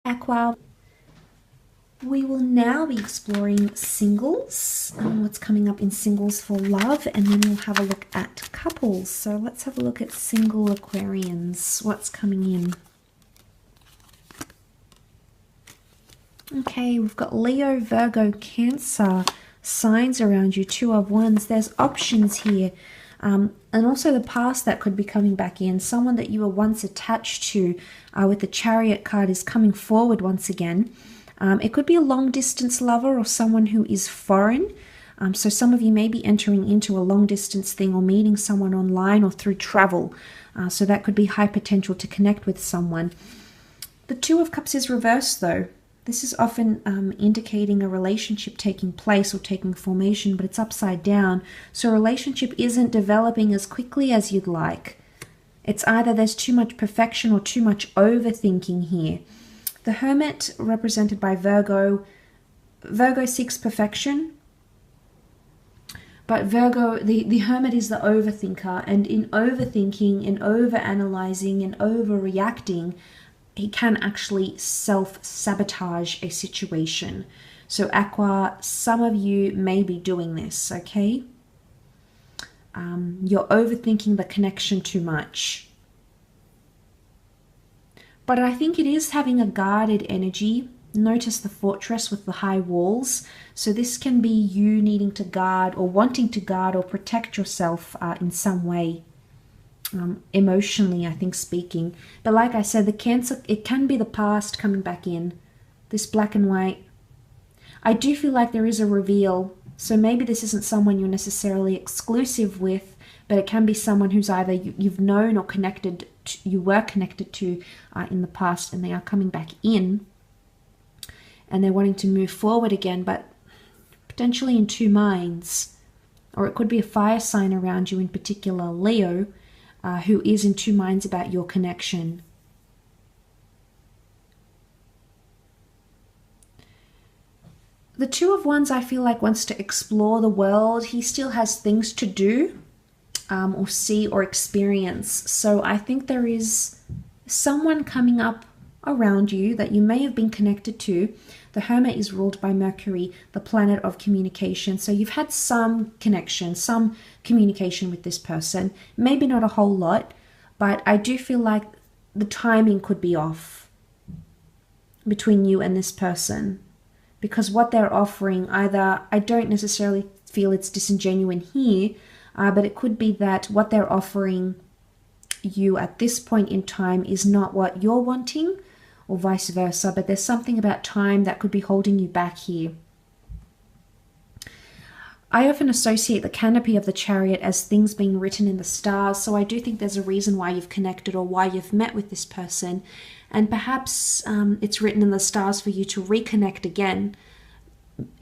Aqua. We will now be exploring singles, what's coming up in singles for love, and then we'll have a look at couples. So let's have a look at single Aquarians, what's coming in. Okay, we've got Leo, Virgo, Cancer, signs around you, Two of Wands. There's options here. And also the past that could be coming back in. Someone that you were once attached to with the Chariot card is coming forward once again. It could be a long distance lover or someone who is foreign. So some of you may be entering into a long distance thing or meeting someone online or through travel. So that could be high potential to connect with someone. The Two of Cups is reversed though. This is often indicating a relationship taking place or taking formation, but it's upside down. So a relationship isn't developing as quickly as you'd like. It's either there's too much perfection or too much overthinking here. The Hermit, represented by Virgo, Virgo seeks perfection. But Virgo, the Hermit is the overthinker. And in overthinking, in overanalyzing, and overreacting, he can actually self-sabotage a situation. So Aqua, some of you may be doing this, okay? You're overthinking the connection too much. But I think it is having a guarded energy. Notice the fortress with the high walls. So this can be you needing to guard or wanting to guard or protect yourself in some way. Emotionally, I think, speaking. But like I said, the Cancer, it can be the past coming back in. This black and white. I do feel like there is a reveal. So maybe this isn't someone you're necessarily exclusive with, but it can be someone who's either you've known or connected to, you were connected to in the past, and they are coming back in. And they're wanting to move forward again, but potentially in two minds. Or it could be a fire sign around you, in particular Leo, who is in two minds about your connection. The Two of Wands, I feel like, wants to explore the world. He still has things to do or see or experience. So I think there is someone coming up around you that you may have been connected to. The Hermit is ruled by Mercury, the planet of communication. So you've had some connection, some communication with this person. Maybe not a whole lot, but I do feel like the timing could be off between you and this person. Because what they're offering, either, I don't necessarily feel it's disingenuous here, but it could be that what they're offering you at this point in time is not what you're wanting, or vice versa, but there's something about time that could be holding you back here. I often associate the canopy of the Chariot as things being written in the stars, so I do think there's a reason why you've connected or why you've met with this person, and perhaps it's written in the stars for you to reconnect again.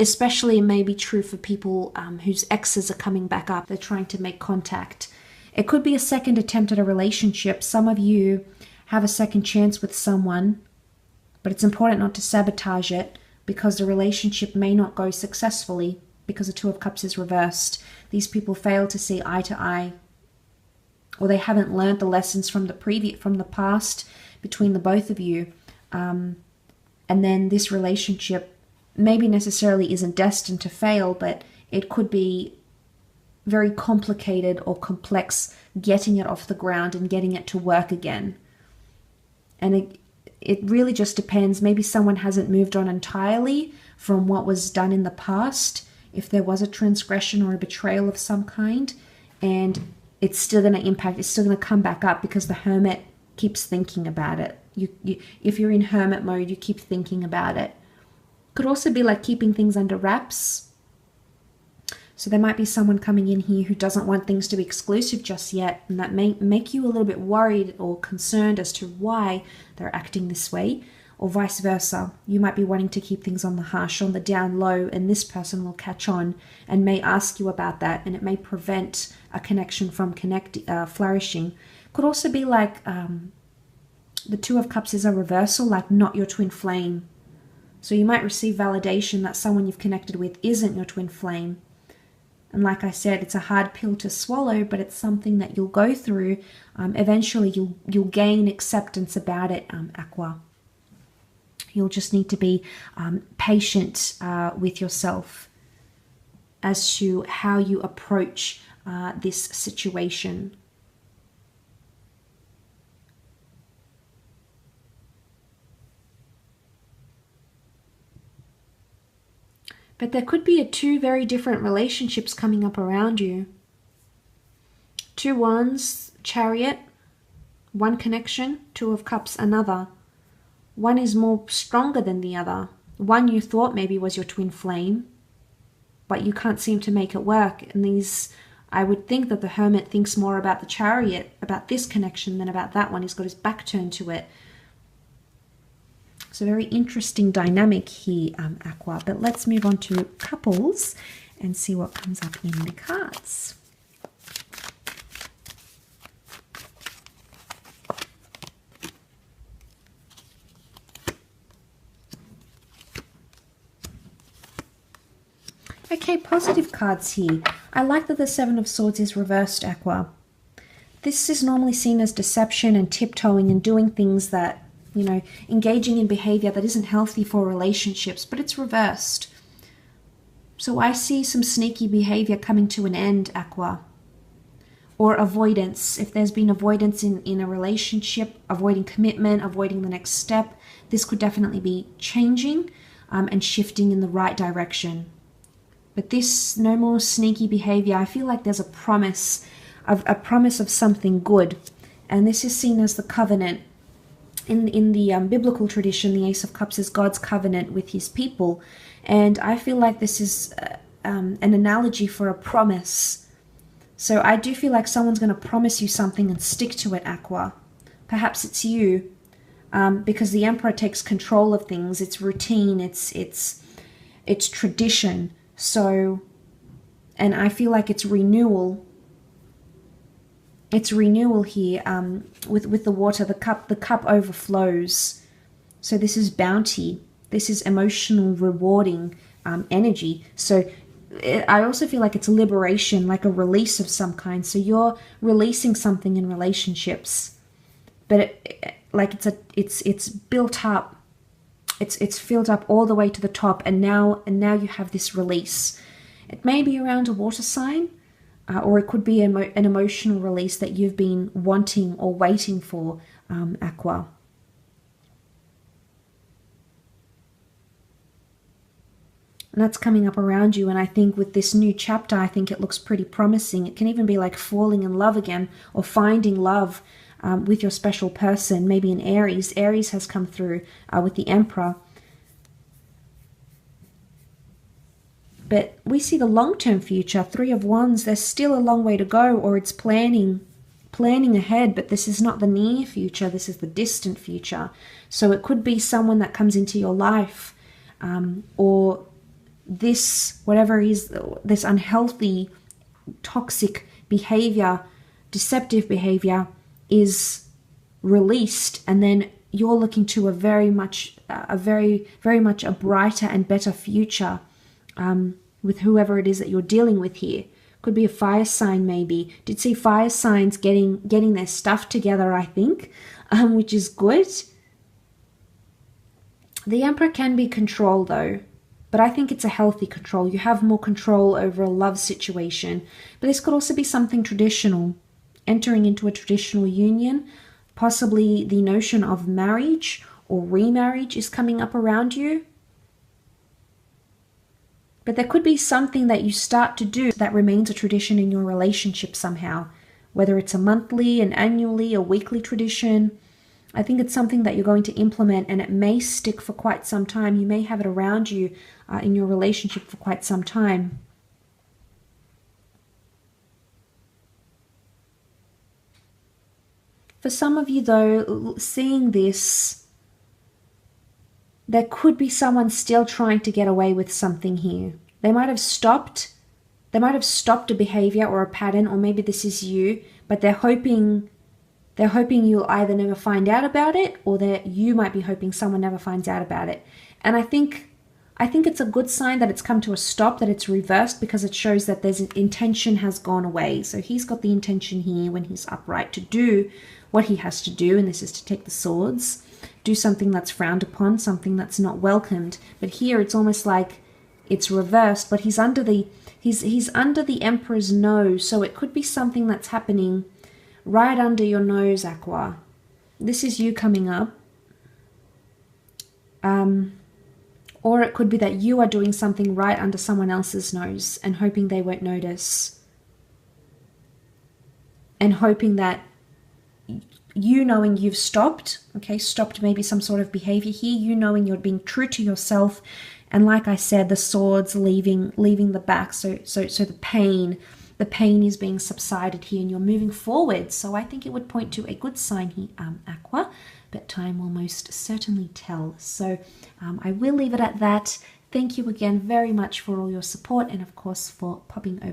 Especially it may be true for people whose exes are coming back up, they're trying to make contact. It could be a second attempt at a relationship. Some of you have a second chance with someone, but it's important not to sabotage it because the relationship may not go successfully because the Two of Cups is reversed. These people fail to see eye to eye, or they haven't learned the lessons from the past between the both of you. And then this relationship maybe necessarily isn't destined to fail, but it could be very complicated or complex getting it off the ground and getting it to work again. And it really just depends. Maybe someone hasn't moved on entirely from what was done in the past, if there was a transgression or a betrayal of some kind, and it's still going to impact, it's still going to come back up because the Hermit keeps thinking about it. If you're in Hermit mode, you keep thinking about it. Could also be like keeping things under wraps. So there might be someone coming in here who doesn't want things to be exclusive just yet, and that may make you a little bit worried or concerned as to why they're acting this way, or vice versa. You might be wanting to keep things on the hush, on the down low, and this person will catch on and may ask you about that, and it may prevent a connection from flourishing. Could also be like the Two of Cups is a reversal, like not your twin flame. So you might receive validation that someone you've connected with isn't your twin flame. And like I said, it's a hard pill to swallow, but it's something that you'll go through. Eventually, you'll gain acceptance about it, Aqua. You'll just need to be patient with yourself as to how you approach this situation. But there could be two very different relationships coming up around you. 2 Wands, Chariot, one connection, 2 of Cups, another. One is more stronger than the other. One you thought maybe was your twin flame, but you can't seem to make it work. And these, I would think that the Hermit thinks more about the Chariot, about this connection, than about that one. He's got his back turned to it. It's a very interesting dynamic here, Aqua. But let's move on to couples and see what comes up in the cards. Okay, positive cards here. I like that the 7 of Swords is reversed, Aqua. This is normally seen as deception and tiptoeing and doing things that, you know, engaging in behavior that isn't healthy for relationships, but it's reversed. So I see some sneaky behavior coming to an end, Aqua. Or avoidance. If there's been avoidance in a relationship, avoiding commitment, avoiding the next step, this could definitely be changing and shifting in the right direction. But this, no more sneaky behavior. I feel like there's a promise of something good. And this is seen as the covenant. In the biblical tradition, the Ace of Cups is God's covenant with his people. And I feel like this is an analogy for a promise. So I do feel like someone's going to promise you something and stick to it, Aqua. Perhaps it's you. Because the Emperor takes control of things. It's routine. It's tradition. So, and I feel like it's renewal. It's renewal here with the water. The cup overflows. So this is bounty. This is emotional, rewarding energy. So I also feel like it's liberation, like a release of some kind. So you're releasing something in relationships, but it's built up. It's filled up all the way to the top, and now you have this release. It may be around a water sign, or it could be an emotional release that you've been wanting or waiting for, Aqua. And that's coming up around you, and I think with this new chapter, I think it looks pretty promising. It can even be like falling in love again, or finding love with your special person, maybe an Aries. Aries has come through with the Emperor. But we see the long-term future, 3 of Wands. There's still a long way to go, or it's planning ahead, but this is not the near future. This is the distant future. So it could be someone that comes into your life, or this, whatever is this unhealthy, toxic behavior, deceptive behavior, is released, and then you're looking to a very much a brighter and better future with whoever it is that you're dealing with here. Could be a fire sign, maybe. Did see fire signs getting their stuff together, I think, which is good. The Emperor can be controlled though, but I think it's a healthy control. You have more control over a love situation, but this could also be something traditional. Entering into a traditional union, possibly the notion of marriage or remarriage is coming up around you. But there could be something that you start to do that remains a tradition in your relationship somehow, whether it's a monthly, an annually, a weekly tradition. I think it's something that you're going to implement, and it may stick for quite some time. You may have it around you in your relationship for quite some time. For some of you, though, seeing this, there could be someone still trying to get away with something here. They might have stopped a behavior or a pattern, or maybe this is you, but they're hoping you'll either never find out about it, or that you might be hoping someone never finds out about it. And I think it's a good sign that it's come to a stop, that it's reversed, because it shows that there's intention has gone away. So he's got the intention here when he's upright to do what he has to do, and this is to take the swords. do something that's frowned upon, something that's not welcomed. But here it's almost like it's reversed, but he's under the Emperor's nose, so it could be something that's happening right under your nose, Aqua. This is you coming up. Or it could be that you are doing something right under someone else's nose and hoping they won't notice. And hoping that you knowing you've stopped, okay, stopped maybe some sort of behavior here, you knowing you're being true to yourself. And like I said, the swords leaving the back. So the pain is being subsided here and you're moving forward. So I think it would point to a good sign here, Aqua, but time will most certainly tell. So I will leave it at that. Thank you again very much for all your support and of course for popping over